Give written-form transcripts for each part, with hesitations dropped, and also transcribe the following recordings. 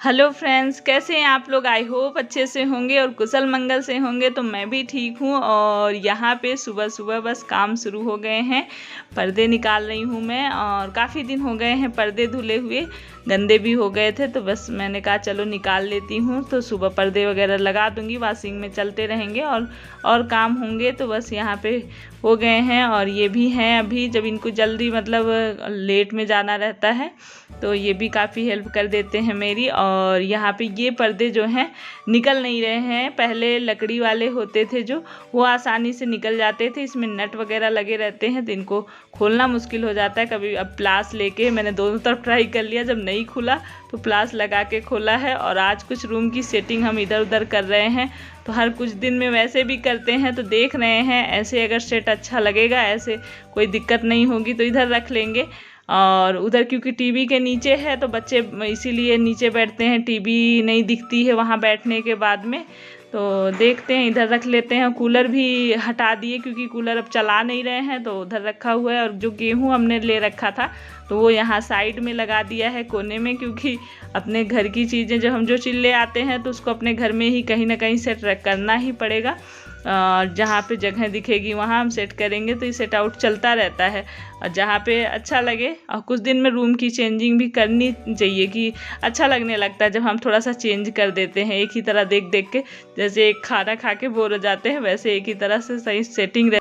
Hello friends, कैसे हैं आप लोग। आई होप अच्छे से होंगे और कुशल मंगल से होंगे। तो मैं भी ठीक हूँ और यहाँ पे सुबह सुबह बस काम शुरू हो गए हैं। पर्दे निकाल रही हूँ मैं और काफ़ी दिन हो गए हैं पर्दे धुले हुए, गंदे भी हो गए थे। तो बस मैंने कहा चलो निकाल लेती हूँ। तो सुबह पर्दे वगैरह लगा दूँगी, वॉशिंग में चलते रहेंगे और काम होंगे। तो बस यहाँ पे हो गए हैं और ये भी हैं अभी, जब इनको जल्दी मतलब लेट में जाना रहता है तो ये भी काफ़ी हेल्प कर देते हैं मेरी। और यहाँ पे ये पर्दे जो हैं निकल नहीं रहे हैं। पहले लकड़ी वाले होते थे जो, वो आसानी से निकल जाते थे। इसमें नट वगैरह लगे रहते हैं तो इनको खोलना मुश्किल हो जाता है। कभी अब प्लास लेके मैंने दोनों तरफ ट्राई कर लिया, जब नहीं खुला तो प्लास लगा के खोला है। और आज कुछ रूम की सेटिंग हम इधर उधर कर रहे हैं, तो हर कुछ दिन में वैसे भी करते हैं। तो देख रहे हैं ऐसे अगर सेट अच्छा लगेगा, ऐसे कोई दिक्कत नहीं होगी तो इधर रख लेंगे। और उधर क्योंकि टीवी के नीचे है तो बच्चे इसीलिए नीचे बैठते हैं, टीवी नहीं दिखती है वहाँ बैठने के बाद में। तो देखते हैं इधर रख लेते हैं। कूलर भी हटा दिए क्योंकि कूलर अब चला नहीं रहे हैं, तो उधर रखा हुआ है। और जो गेहूँ हमने ले रखा था तो वो यहाँ साइड में लगा दिया है कोने में, क्योंकि अपने घर की चीज़ें जब हम जो चीज़ ले आते हैं तो उसको अपने घर में ही कहीं ना कहीं सेट करना ही पड़ेगा। जहाँ पे जगह दिखेगी वहाँ हम सेट करेंगे। तो ये सेट आउट चलता रहता है और जहाँ पे अच्छा लगे। और कुछ दिन में रूम की चेंजिंग भी करनी चाहिए कि अच्छा लगने लगता है जब हम थोड़ा सा चेंज कर देते हैं। एक ही तरह देख देख के, जैसे एक खाना खा के बोर हो जाते हैं, वैसे एक ही तरह से सही सेटिंग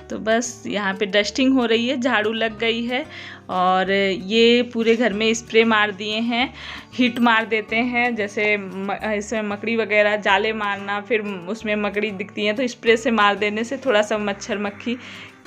तो बस यहाँ पे डस्टिंग हो रही है, झाड़ू लग गई है। और ये पूरे घर में स्प्रे मार दिए हैं, हीट मार देते हैं। जैसे इसमें मकड़ी वगैरह जाले मारना, फिर उसमें मकड़ी दिखती हैं तो स्प्रे से मार देने से थोड़ा सा मच्छर मक्खी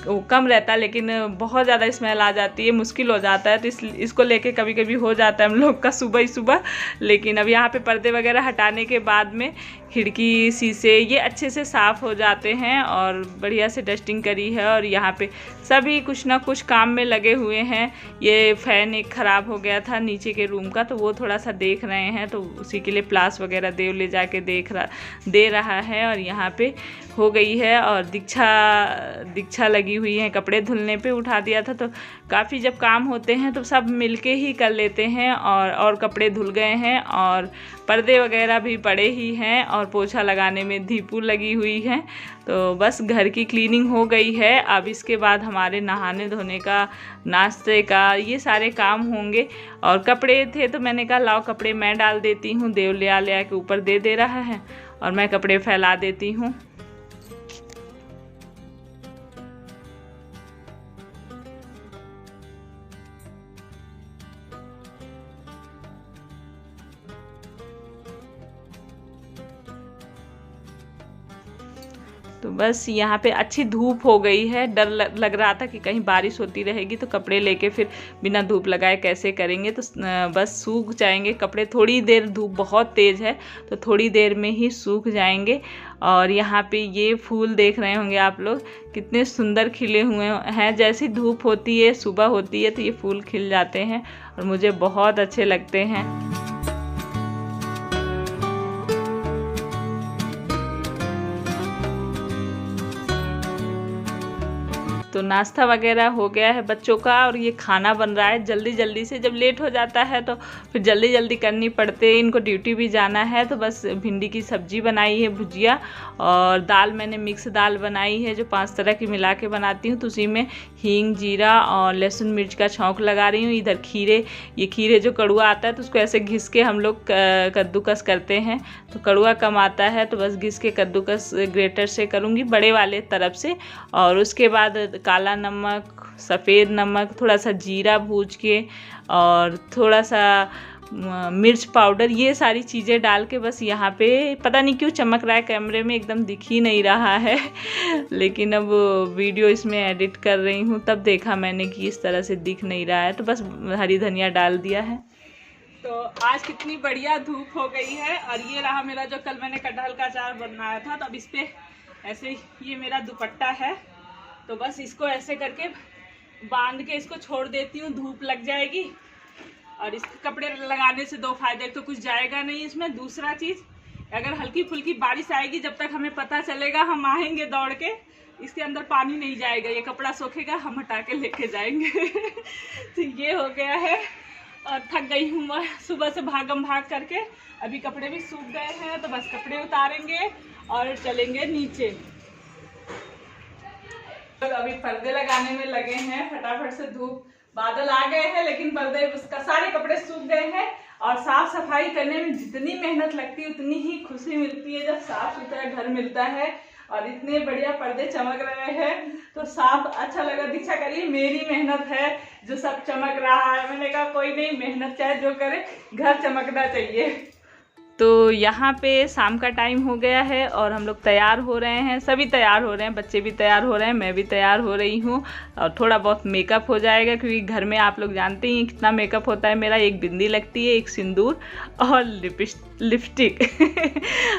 वो कम रहता है। लेकिन बहुत ज़्यादा स्मेल आ जाती है, मुश्किल हो जाता है। तो इसको लेके कभी कभी हो जाता है हम लोग का सुबह ही सुबह। लेकिन अब यहाँ पे पर्दे वगैरह हटाने के बाद में खिड़की शीशे ये अच्छे से साफ़ हो जाते हैं और बढ़िया से डस्टिंग करी है। और यहाँ पे सभी कुछ ना कुछ काम में लगे हुए हैं। ये फ़ैन एक ख़राब हो गया था नीचे के रूम का, तो वो थोड़ा सा देख रहे हैं, तो उसी के लिए प्लास वगैरह देव ले जाके दे रहा है। और यहाँ पे हो गई है और दीक्षा लगी हुई है। कपड़े धुलने पे उठा दिया था, तो काफ़ी जब काम होते हैं तो सब मिलके ही कर लेते हैं। और कपड़े धुल गए हैं और पर्दे वगैरह भी पड़े ही हैं और पोछा लगाने में धीपू लगी हुई है। तो बस घर की क्लीनिंग हो गई है। अब इसके बाद हमारे नहाने धोने का, नाश्ते का, ये सारे काम होंगे। और कपड़े थे तो मैंने कहा लाओ कपड़े मैं डाल देती हूँ। देव ले आ के ऊपर दे रहा है और मैं कपड़े फैला देती हूँ। तो बस यहाँ पे अच्छी धूप हो गई है। डर लग रहा था कि कहीं बारिश होती रहेगी तो कपड़े लेके फिर बिना धूप लगाए कैसे करेंगे। तो बस सूख जाएंगे कपड़े, थोड़ी देर, धूप बहुत तेज़ है तो थोड़ी देर में ही सूख जाएंगे। और यहाँ पे ये फूल देख रहे होंगे आप लोग, कितने सुंदर खिले हुए हैं। जैसी धूप होती है, सुबह होती है, तो ये फूल खिल जाते हैं और मुझे बहुत अच्छे लगते हैं। तो नाश्ता वगैरह हो गया है बच्चों का और ये खाना बन रहा है जल्दी जल्दी से। जब लेट हो जाता है तो फिर जल्दी जल्दी करनी पड़ती है, इनको ड्यूटी भी जाना है। तो बस भिंडी की सब्जी बनाई है, भुजिया, और दाल मैंने मिक्स दाल बनाई है जो 5 तरह की मिला के बनाती हूँ। तो उसी में हींग, जीरा और लहसुन मिर्च का छौंक लगा रही हूँ। इधर खीरे, ये खीरे जो कड़ुआ आता है तो उसको ऐसे घिस के हम लोग कद्दूकस करते हैं, तो कड़ुआ कम आता है तो बस घिस के कद्दूकस ग्रेटर से करूँगी, बड़े वाले तरफ से। और उसके बाद काला नमक, सफ़ेद नमक, थोड़ा सा जीरा भूज के और थोड़ा सा मिर्च पाउडर, ये सारी चीज़ें डाल के बस यहाँ पे, पता नहीं क्यों चमक रहा है कैमरे में, एकदम दिख ही नहीं रहा है लेकिन अब वीडियो इसमें एडिट कर रही हूँ तब देखा मैंने कि इस तरह से दिख नहीं रहा है। तो बस हरी धनिया डाल दिया है। तो आज कितनी बढ़िया धूप हो गई है। और ये रहा मेरा जो कल मैंने कटहल का अचार बनाया था, तो अब इस पर ऐसे ये मेरा दुपट्टा है, तो बस इसको ऐसे करके बांध के इसको छोड़ देती हूँ, धूप लग जाएगी। और इस कपड़े लगाने से दो फायदे, एक तो कुछ जाएगा नहीं इसमें, दूसरा चीज़ अगर हल्की फुल्की बारिश आएगी जब तक हमें पता चलेगा हम आएंगे दौड़ के, इसके अंदर पानी नहीं जाएगा, ये कपड़ा सूखेगा, हम हटा के लेके जाएंगे। तो ये हो गया है। और थक गई हूँ मैं सुबह से भागम भाग करके। अभी कपड़े भी सूख गए हैं तो बस कपड़े उतारेंगे और चलेंगे नीचे। अभी पर्दे लगाने में लगे हैं, फटाफट से धूप बादल आ गए हैं लेकिन पर्दे उसका सारे कपड़े सूख गए हैं। और साफ सफाई करने में जितनी मेहनत लगती है उतनी ही खुशी मिलती है जब साफ सुथरा घर मिलता है। और इतने बढ़िया पर्दे चमक रहे हैं तो साफ अच्छा लगा। दीक्षा करिए मेरी मेहनत है जो सब चमक रहा है। मैंने कहा कोई नहीं, मेहनत चाहे जो करे, घर चमकना चाहिए। तो यहाँ पे शाम का टाइम हो गया है और हम लोग तैयार हो रहे हैं, सभी तैयार हो रहे हैं, बच्चे भी तैयार हो रहे हैं, मैं भी तैयार हो रही हूँ। और थोड़ा बहुत मेकअप हो जाएगा क्योंकि घर में आप लोग जानते ही कितना मेकअप होता है मेरा। एक बिंदी लगती है, एक सिंदूर और लिपस्टिक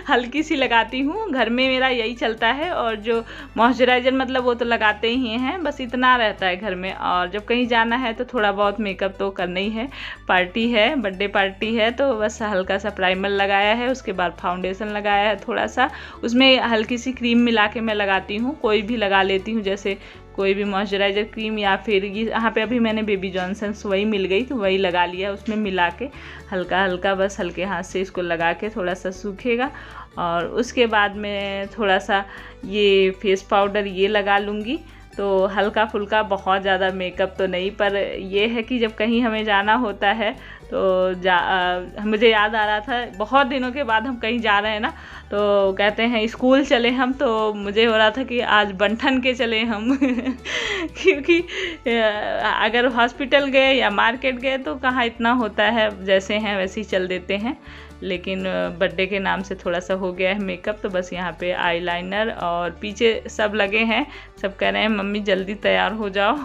हल्की सी लगाती हूँ, घर में मेरा यही चलता है। और जो मॉइस्चराइज़र मतलब वो तो लगाते ही हैं, बस इतना रहता है घर में। और जब कहीं जाना है तो थोड़ा बहुत मेकअप तो करना ही है। पार्टी है, बर्थडे पार्टी है तो बस हल्का सा प्राइमर लगाया है, उसके बाद फाउंडेशन लगाया है थोड़ा सा, उसमें हल्की सी क्रीम मिला के मैं लगाती हूँ, कोई भी लगा लेती हूँ, जैसे कोई भी मॉइस्चराइज़र क्रीम या फिर ये यहाँ पे अभी मैंने बेबी जॉनसन्स वही मिल गई तो वही लगा लिया, उसमें मिला के हल्का हल्का बस हल्के हाथ से इसको लगा के थोड़ा सा सूखेगा। और उसके बाद मैं थोड़ा सा ये फेस पाउडर ये लगा लूँगी। तो हल्का फुल्का, बहुत ज़्यादा मेकअप तो नहीं, पर ये है कि जब कहीं हमें जाना होता है तो मुझे याद आ रहा था बहुत दिनों के बाद हम कहीं जा रहे हैं ना, तो कहते हैं स्कूल चले हम, तो मुझे हो रहा था कि आज बंठन के चले हम क्योंकि अगर हॉस्पिटल गए या मार्केट गए तो कहाँ इतना होता है, जैसे हैं वैसे ही चल देते हैं। लेकिन बर्थडे के नाम से थोड़ा सा हो गया है मेकअप, तो बस यहाँ पे आईलाइनर और पीछे सब लगे हैं, सब कह रहे हैं मम्मी जल्दी तैयार हो जाओ।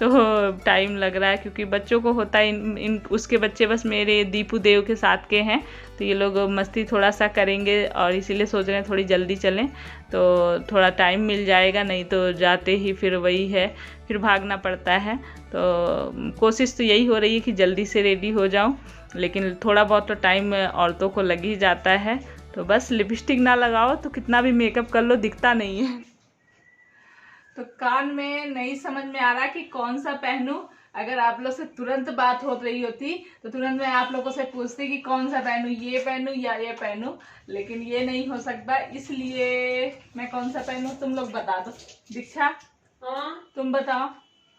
तो टाइम लग रहा है क्योंकि बच्चों को होता है, इन उसके बच्चे बस मेरे दीपू देव के साथ के हैं तो ये लोग मस्ती थोड़ा सा करेंगे और इसीलिए सोच रहे हैं थोड़ी जल्दी चलें तो थोड़ा टाइम मिल जाएगा, नहीं तो जाते ही फिर वही है, फिर भागना पड़ता है। तो कोशिश तो यही हो रही है कि जल्दी से रेडी हो जाऊं, लेकिन थोड़ा बहुत तो टाइम औरतों को लग ही जाता है। तो बस लिपस्टिक ना लगाओ तो कितना भी मेकअप कर लो दिखता नहीं है। तो कान में नहीं समझ में आ रहा कि कौन सा पहनूं। अगर आप लोग से तुरंत बात हो रही होती तो तुरंत मैं आप लोगों से पूछती कि कौन सा पहनूं, ये पहनूं या ये पहनूं, लेकिन ये नहीं हो सकता, इसलिए मैं कौन सा पहनूं तुम लोग बता दो। दीक्षा हाँ तुम बताओ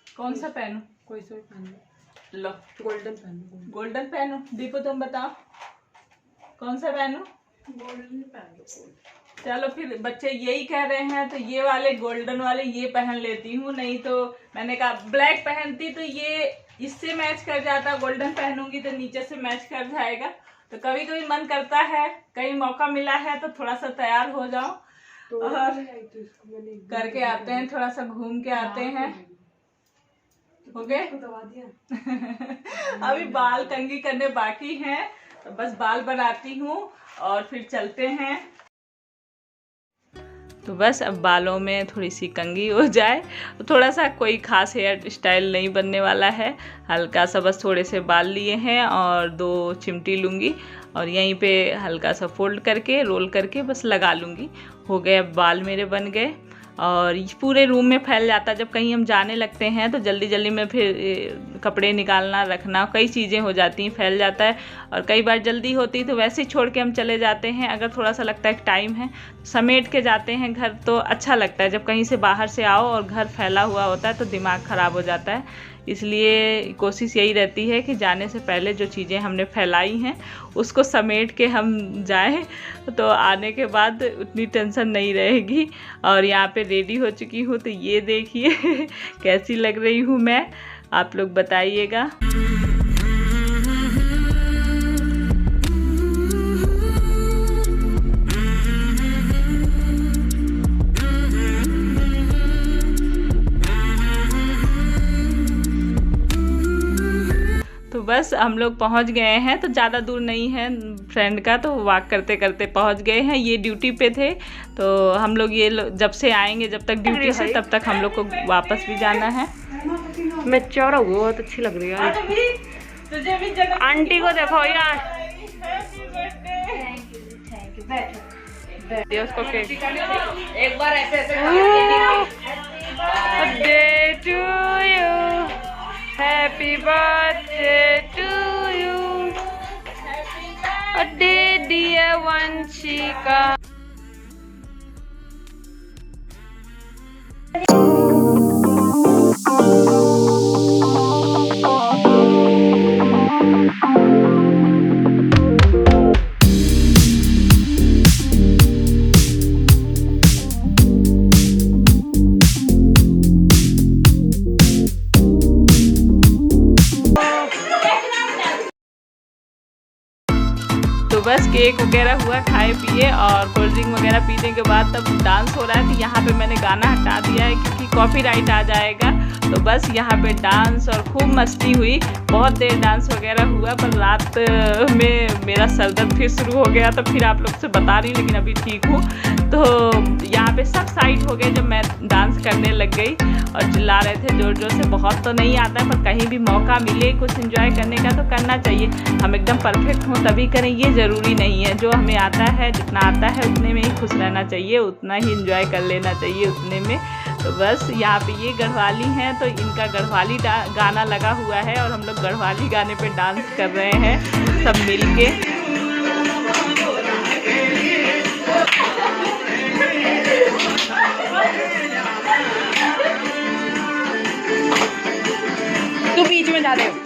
कौन सा पहनूं? कोई सा पहन लो, गोल्डन पहनो। गोल्डन पहनूं? दीपू तुम बताओ कौन सा पहनूं? गोल्डन पहन लो। चलो फिर बच्चे यही कह रहे हैं तो ये वाले गोल्डन वाले ये पहन लेती हूँ, नहीं तो मैंने कहा ब्लैक पहनती तो ये इससे मैच कर जाता, गोल्डन पहनूंगी तो नीचे से मैच कर जाएगा। तो कभी कभी मन करता है, कहीं मौका मिला है तो थोड़ा सा तैयार हो जाओ तो और करके आते हैं, थोड़ा सा घूम के आते हैं। हो गए अभी बाल कंघी करने बाकी हैं तो बस बाल बनाती हूँ और फिर चलते हैं। तो बस अब बालों में थोड़ी सी कंघी हो जाए तो थोड़ा सा कोई खास हेयर स्टाइल नहीं बनने वाला है, हल्का सा बस थोड़े से बाल लिए हैं और 2 चिमटी लूँगी और यहीं पे हल्का सा फोल्ड करके रोल करके बस लगा लूँगी। हो गए, अब बाल मेरे बन गए और पूरे रूम में फैल जाता है। जब कहीं हम जाने लगते हैं तो जल्दी जल्दी में फिर कपड़े निकालना रखना कई चीज़ें हो जाती हैं, फैल जाता है। और कई बार जल्दी होती तो वैसे ही छोड़ के हम चले जाते हैं, अगर थोड़ा सा लगता है कि टाइम है समेट के जाते हैं घर तो अच्छा लगता है। जब कहीं से बाहर से आओ और घर फैला हुआ होता है तो दिमाग ख़राब हो जाता है, इसलिए कोशिश यही रहती है कि जाने से पहले जो चीज़ें हमने फैलाई हैं उसको समेट के हम जाएं तो आने के बाद उतनी टेंशन नहीं रहेगी। और यहाँ पे रेडी हो चुकी हूँ तो ये देखिए कैसी लग रही हूँ मैं, आप लोग बताइएगा। तो बस हम लोग पहुंच गए हैं, तो ज़्यादा दूर नहीं है फ्रेंड का, तो वॉक करते करते पहुंच गए हैं। ये ड्यूटी पे थे तो हम लोग ये जब से आएंगे, जब तक ड्यूटी से तब तक हम लोग को वापस भी जाना है। मैच्योर हो गई, बहुत अच्छी लग रही है। तुझे भी जन्म आंटी को देखो यार, उसको केक एक बार ऐसे birthday to you, happy birthday to you, birthday dear Vanshika. तो बस केक वगैरह हुआ, खाए पिए और कोल्ड ड्रिंक वगैरह पीने के बाद तब डांस हो रहा है। तो यहाँ पे मैंने गाना हटा दिया है क्योंकि कॉपीराइट आ जाएगा। तो बस यहाँ पे डांस और खूब मस्ती हुई, बहुत देर डांस वगैरह हुआ। पर रात में मेरा सर दर्द फिर शुरू हो गया, तो फिर आप लोग से बता रही, लेकिन अभी ठीक हूँ। तो यहाँ पे सब साइड हो गए जब मैं डांस करने लग गई और चिल्ला रहे थे जोर जोर से। बहुत तो नहीं आता है, पर कहीं भी मौका मिले कुछ एंजॉय करने का तो करना चाहिए। हम एकदम परफेक्ट हों तभी करें, ये ज़रूरी नहीं है। जो हमें आता है, जितना आता है उतने में ही खुश रहना चाहिए, उतना ही एंजॉय कर लेना चाहिए उतने में। तो बस यहाँ पे ये गढ़वाली हैं, तो इनका गढ़वाली गाना लगा हुआ है और हम लोग गढ़वाली गाने पे डांस कर रहे हैं सब मिल के। तू बीच में जा रहे हो।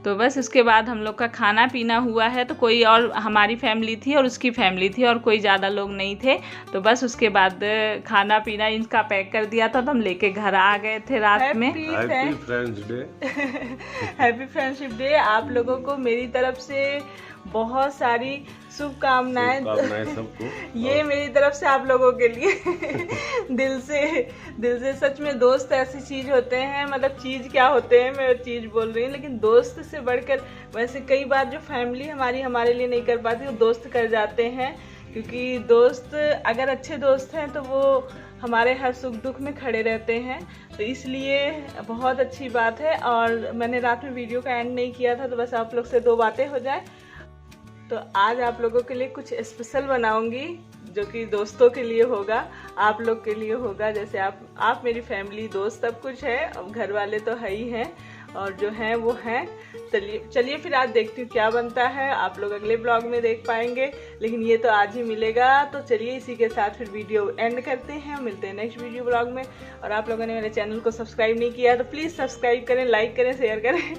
तो बस उसके बाद हम लोग का खाना पीना हुआ है। तो कोई और हमारी फैमिली थी और उसकी फैमिली थी और कोई ज़्यादा लोग नहीं थे। तो बस उसके बाद खाना पीना इनका पैक कर दिया था, तो हम लेके घर आ गए थे रात में। Happy friends day. Happy friendship day. आप लोगों को मेरी तरफ से बहुत सारी शुभकामनाएं सबको। ये मेरी तरफ से आप लोगों के लिए दिल से सच में दोस्त ऐसी चीज होते हैं, मतलब चीज क्या होते हैं, मैं चीज बोल रही हूँ, लेकिन दोस्त से बढ़कर वैसे कई बार जो फैमिली हमारे लिए नहीं कर पाती, वो दोस्त कर जाते हैं। क्योंकि दोस्त अगर अच्छे दोस्त हैं तो वो हमारे हर सुख दुख में खड़े रहते हैं। तो इसलिए बहुत अच्छी बात है। और मैंने रात में वीडियो का एंड नहीं किया था, तो बस आप लोग से दो बातें हो जाए। तो आज आप लोगों के लिए कुछ स्पेशल बनाऊंगी जो कि दोस्तों के लिए होगा, आप लोग के लिए होगा। जैसे आप मेरी फैमिली, दोस्त सब कुछ है, अब घर वाले तो है ही हैं और जो हैं वो हैं। चलिए फिर आज देखती हूँ क्या बनता है। आप लोग अगले ब्लॉग में देख पाएंगे, लेकिन ये तो आज ही मिलेगा। तो चलिए इसी के साथ फिर वीडियो एंड करते हैं, मिलते हैं नेक्स्ट वीडियो ब्लॉग में। और आप लोगों ने मेरे चैनल को सब्सक्राइब नहीं किया तो प्लीज़ सब्सक्राइब करें, लाइक करें, शेयर करें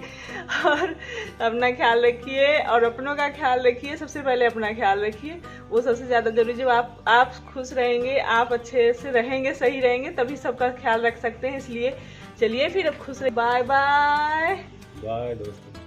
और अपना ख्याल रखिए और अपनों का ख्याल रखिए। सबसे पहले अपना ख्याल रखिए, वो सबसे ज़्यादा जरूरी। जब आप खुश रहेंगे, आप अच्छे से रहेंगे, सही रहेंगे, तभी सबका ख्याल रख सकते हैं। इसलिए चलिए फिर अब खुश रहिए। Bye bye. बाय दोस्तों।